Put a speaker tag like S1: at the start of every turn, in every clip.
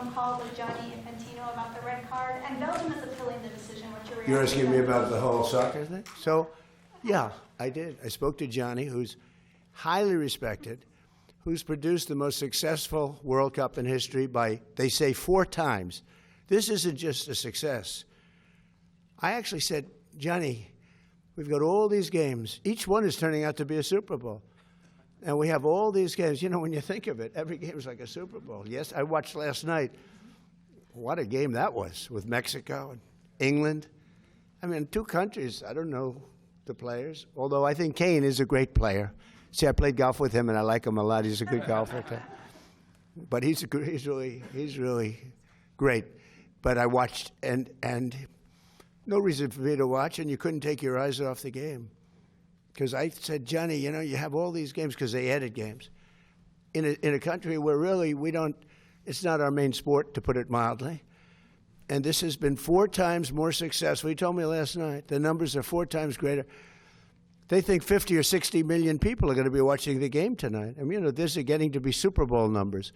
S1: phone call with Johnny Infantino about the red card, and Belgium is appealing the decision. What's your reaction?
S2: You're asking me about the whole soccer thing? So, yeah, I did. I spoke to Johnny, who's highly respected, who's produced the most successful World Cup in history by, they say, 4 times. This isn't just a success. I actually said, Johnny, we've got all these games. Each one is turning out to be a Super Bowl. And we have all these games. You know, when you think of it, every game is like a Super Bowl. Yes, I watched last night. What a game that was with Mexico and England. I mean, 2 countries, I don't know the players, although I think Kane is a great player. See, I played golf with him, and I like him a lot. He's a good golfer. But he's really great. But I watched, and no reason for me to watch, and you couldn't take your eyes off the game. Because I said, Johnny, you know, you have all these games, because they added games, in a country where really we don't, it's not our main sport, to put it mildly. And this has been 4 times more successful. He told me last night, the numbers are 4 times greater. They think 50 or 60 million people are going to be watching the game tonight. I mean, you know, this is getting to be Super Bowl numbers.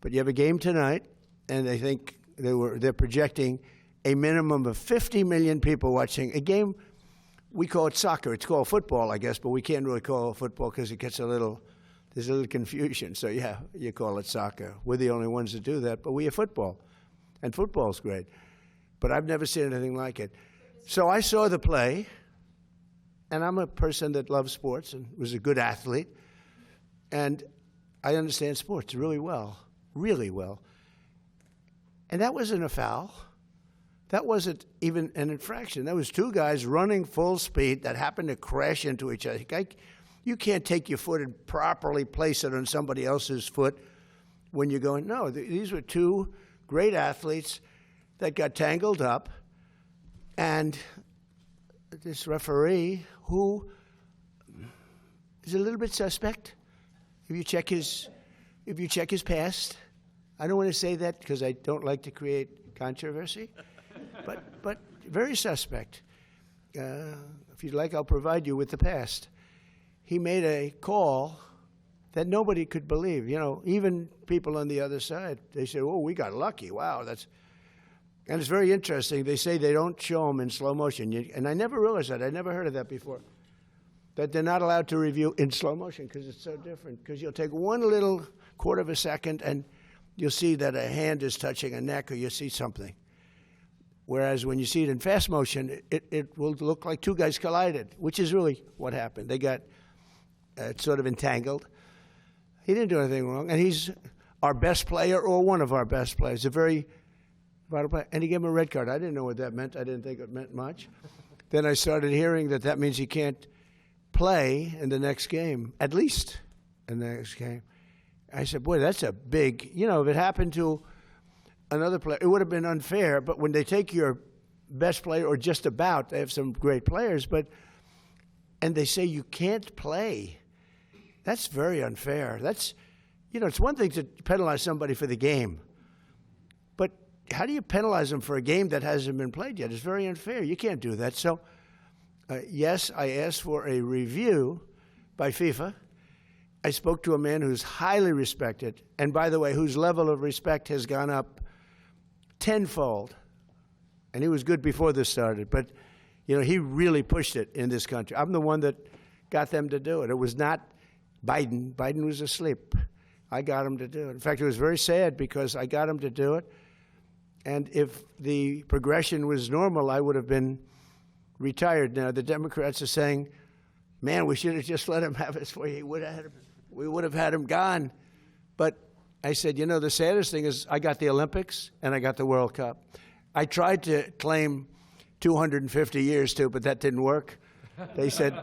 S2: But you have a game tonight, and they think they're projecting a minimum of 50 million people watching a game. We call it soccer. It's called football, I guess, but we can't really call it football because it gets there's a little confusion. So, yeah, you call it soccer. We're the only ones that do that, but we have football. And football's great. But I've never seen anything like it. So I saw the play, and I'm a person that loves sports and was a good athlete. And I understand sports really well, really well. And that wasn't a foul. That wasn't even an infraction. That was 2 guys running full speed that happened to crash into each other. You can't take your foot and properly place it on somebody else's foot when you're going, no, these were 2 great athletes that got tangled up, and this referee, who is a little bit suspect, if you check his past, I don't want to say that because I don't like to create controversy, but very suspect. If you'd like, I'll provide you with the past. He made a call that nobody could believe. You know, even people on the other side, they say, oh, we got lucky. Wow, and it's very interesting. They say they don't show them in slow motion. And I never realized that. I never heard of that before, that they're not allowed to review in slow motion because it's so different. Because you'll take one little quarter of a second and you'll see that a hand is touching a neck or you'll see something. Whereas when you see it in fast motion, it will look like 2 guys collided, which is really what happened. They got sort of entangled. He didn't do anything wrong, and he's our best player or one of our best players, a very vital player. And he gave him a red card. I didn't know what that meant. I didn't think it meant much. Then I started hearing that means he can't play in the next game, at least in the next game. I said, boy, that's a big, you know, if it happened to another player, it would have been unfair. But when they take your best player, or just about, they have some great players, and they say you can't play, that's very unfair. That's, you know, it's one thing to penalize somebody for the game, but how do you penalize them for a game that hasn't been played yet? It's very unfair. You can't do that. So, yes, I asked for a review by FIFA. I spoke to a man who's highly respected, and by the way, whose level of respect has gone up tenfold. And he was good before this started, but, you know, he really pushed it in this country. I'm the one that got them to do it. It was not Biden. Biden was asleep. I got him to do it. In fact, it was very sad because I got him to do it. And if the progression was normal, I would have been retired now. The Democrats are saying, man, we should have just let him have his way. We would have had him gone. But I said, you know, the saddest thing is I got the Olympics and I got the World Cup. I tried to claim 250 years too, but that didn't work. They said,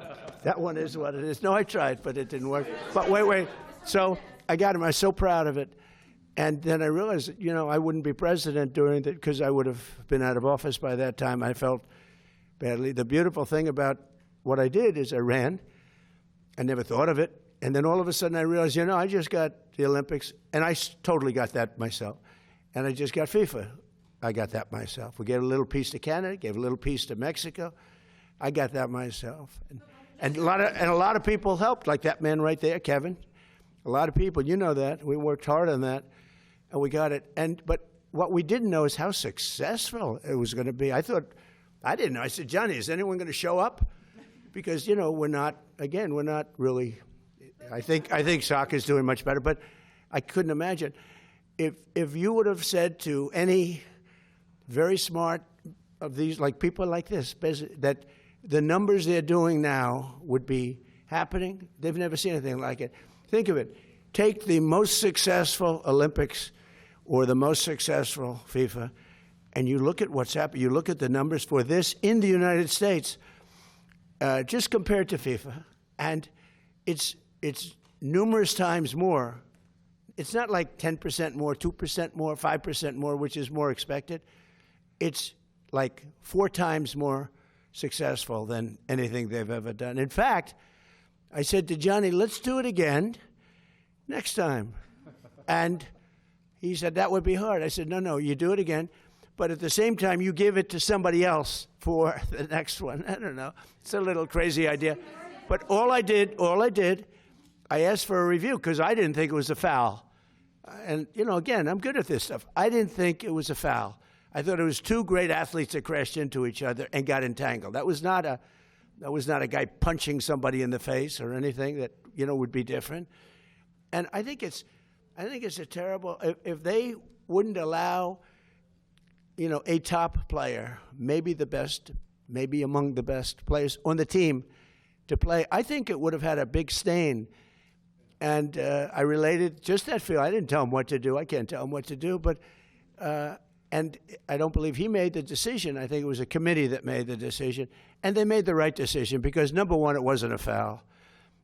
S2: that one is what it is. No, I tried, but it didn't work. But wait. So I got him. I was so proud of it. And then I realized that, you know, I wouldn't be president during that because I would have been out of office by that time. I felt badly. The beautiful thing about what I did is I ran. I never thought of it. And then all of a sudden I realized, you know, I just got the Olympics, and I totally got that myself. And I just got FIFA. I got that myself. We gave a little piece to Canada, gave a little piece to Mexico. I got that myself. And a lot of people helped, like that man right there, Kevin. A lot of people, you know that. We worked hard on that. and we got it. But what we didn't know is how successful it was going to be. I didn't know. I said, Johnny, is anyone going to show up? Because, we're not really, I think soccer's doing much better, but I couldn't imagine. If you would have said to any very smart of these, like people like this, that the numbers they're doing now would be happening, they've never seen anything like it. Think of it. Take the most successful Olympics or the most successful FIFA, and you look at what's happened. You look at the numbers for this in the United States, just compared to FIFA, and it's numerous times more. It's not like 10% more, 2% more, 5% more, which is more expected. It's like 4 times more successful than anything they've ever done. In fact, I said to Johnny, let's do it again next time. And he said, that would be hard. I said, no, you do it again. But at the same time, you give it to somebody else for the next one. I don't know. It's a little crazy idea. But all I did, I asked for a review because I didn't think it was a foul. And, again, I'm good at this stuff. I didn't think it was a foul. I thought it was 2 great athletes that crashed into each other and got entangled. That was not a guy punching somebody in the face or anything that, would be different. And I think it's a terrible, if they wouldn't allow, a top player, maybe the best, maybe among the best players on the team to play, I think it would have had a big stain. And I related just that feel. I didn't tell him what to do. I can't tell him what to do. But and I don't believe he made the decision. I think it was a committee that made the decision. And they made the right decision because, number one, it wasn't a foul.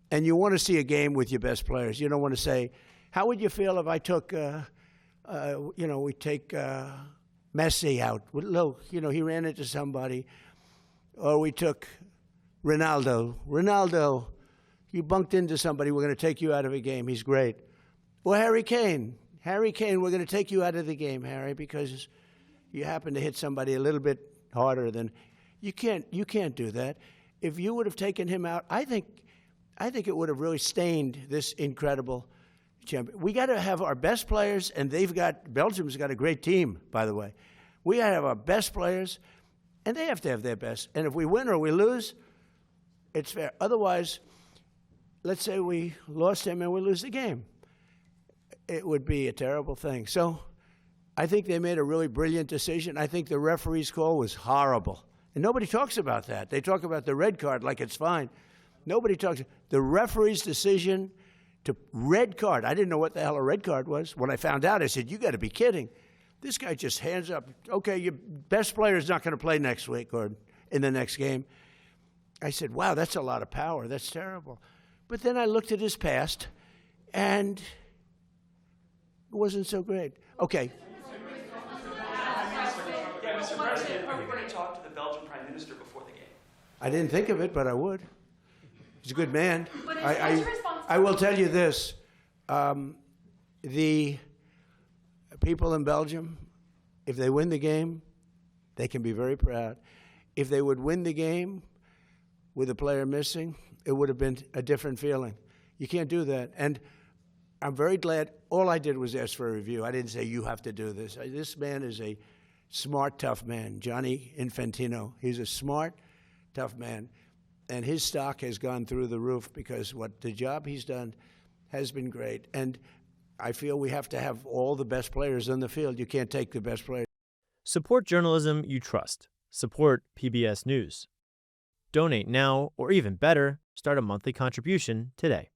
S2: And you want to see a game with your best players. You don't want to say, how would you feel if I took, we take Messi out? Look, he ran into somebody. Or we took Ronaldo. Ronaldo, you bunked into somebody, we're going to take you out of a game. He's great. Or Harry Kane. Harry Kane, we're going to take you out of the game, Harry, because you happen to hit somebody a little bit harder than you can't do that. If you would have taken him out, I think it would have really stained this incredible champion. We got to have our best players, and Belgium's got a great team, by the way. We got to have our best players, and they have to have their best. And if we win or we lose, it's fair. Otherwise, let's say we lost him and we lose the game. It would be a terrible thing. So I think they made a really brilliant decision. I think the referee's call was horrible. And nobody talks about that. They talk about the red card like it's fine. Nobody talks. The referee's decision to red card. I didn't know what the hell a red card was. When I found out, I said, you got to be kidding. This guy just hands up, okay, your best player is not going to play next week or in the next game. I said, wow, that's a lot of power. That's terrible. But then I looked at his past, and it wasn't so great. Okay.
S3: Yeah, Mr. President, are you going to talk to the Belgian Prime Minister before the game?
S2: I didn't think of it, but I would. He's a good man.
S1: But it's your responsibility.
S2: I will tell you this. The people in Belgium, if they win the game, they can be very proud. If they would win the game with a player missing, it would have been a different feeling. You can't do that. And I'm very glad. All I did was ask for a review. I didn't say, you have to do this. This man is a smart, tough man, Gianni Infantino. He's a smart, tough man. And his stock has gone through the roof because the job he's done has been great. And I feel we have to have all the best players on the field. You can't take the best players.
S4: Support journalism you trust. Support PBS News. Donate now, or even better, start a monthly contribution today.